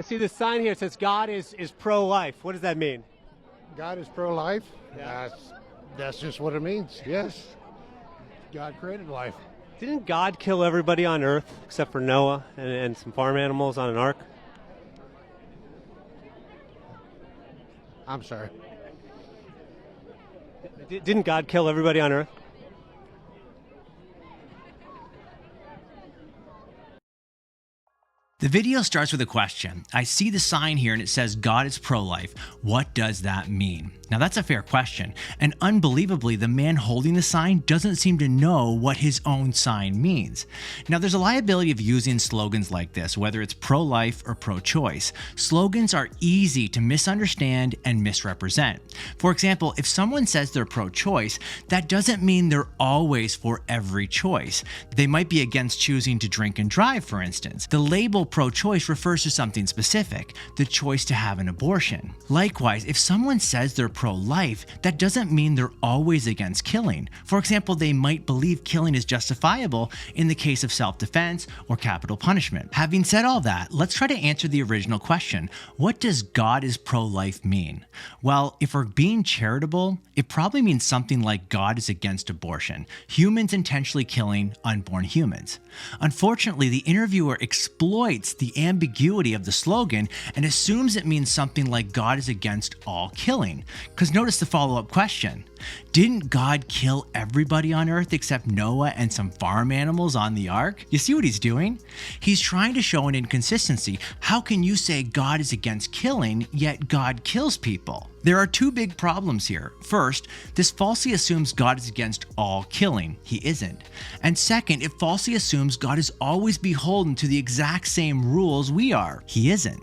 See the sign here, it says God is pro-life. What does that mean? God is pro-life? Yeah. That's just what it means, yes. God created life. Didn't God kill everybody on earth except for Noah and some farm animals on an ark? I'm sorry. Didn't God kill everybody on earth? The video starts with a question. I see the sign here and it says God is pro-life. What does that mean? Now that's a fair question, and unbelievably the man holding the sign doesn't seem to know what his own sign means. Now there's a liability of using slogans like this, whether it's pro-life or pro-choice. Slogans are easy to misunderstand and misrepresent. For example, if someone says they're pro-choice, that doesn't mean they're always for every choice. They might be against choosing to drink and drive, for instance. The label pro-choice refers to something specific, the choice to have an abortion. Likewise, if someone says they're pro-life, that doesn't mean they're always against killing. For example, they might believe killing is justifiable in the case of self-defense or capital punishment. Having said all that, let's try to answer the original question. What does God is pro-life mean? Well, if we're being charitable, it probably means something like God is against abortion, humans intentionally killing unborn humans. Unfortunately, the interviewer exploits the ambiguity of the slogan and assumes it means something like God is against all killing. Because notice the follow-up question. Didn't God kill everybody on earth except Noah and some farm animals on the ark? You see what he's doing? He's trying to show an inconsistency. How can you say God is against killing, yet God kills people? There are two big problems here. First, this falsely assumes God is against all killing. He isn't. And second, it falsely assumes God is always beholden to the exact same rules we are. He isn't.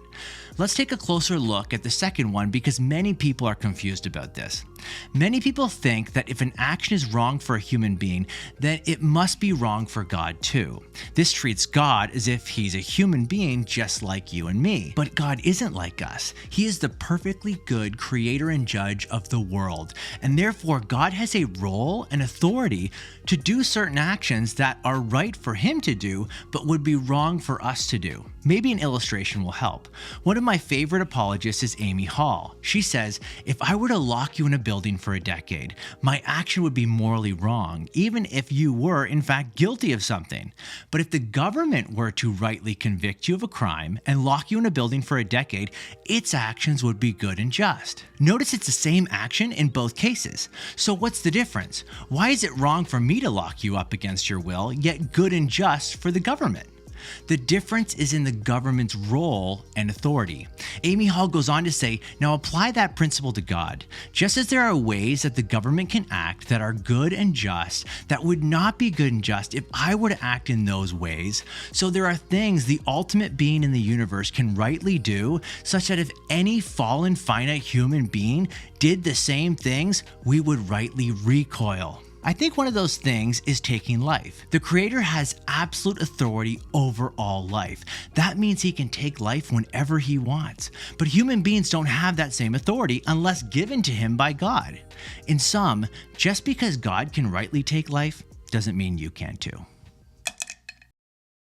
Let's take a closer look at the second one because many people are confused about this. Many people think that if an action is wrong for a human being, then it must be wrong for God too. This treats God as if he's a human being just like you and me. But God isn't like us. He is the perfectly good creator and judge of the world, and therefore God has a role and authority to do certain actions that are right for him to do, but would be wrong for us to do. Maybe an illustration will help. One of my favorite apologists is Amy Hall. She says, if I were to lock you in a building for a decade, my action would be morally wrong, even if you were in fact guilty of something. But if the government were to rightly convict you of a crime and lock you in a building for a decade, its actions would be good and just. Notice it's the same action in both cases. So what's the difference? Why is it wrong for me to lock you up against your will, yet good and just for the government? The difference is in the government's role and authority. Amy Hall goes on to say, now apply that principle to God. Just as there are ways that the government can act that are good and just, that would not be good and just if I were to act in those ways, so there are things the ultimate being in the universe can rightly do, such that if any fallen finite human being did the same things, we would rightly recoil. I think one of those things is taking life. The Creator has absolute authority over all life. That means he can take life whenever he wants. But human beings don't have that same authority unless given to him by God. In sum, just because God can rightly take life doesn't mean you can too.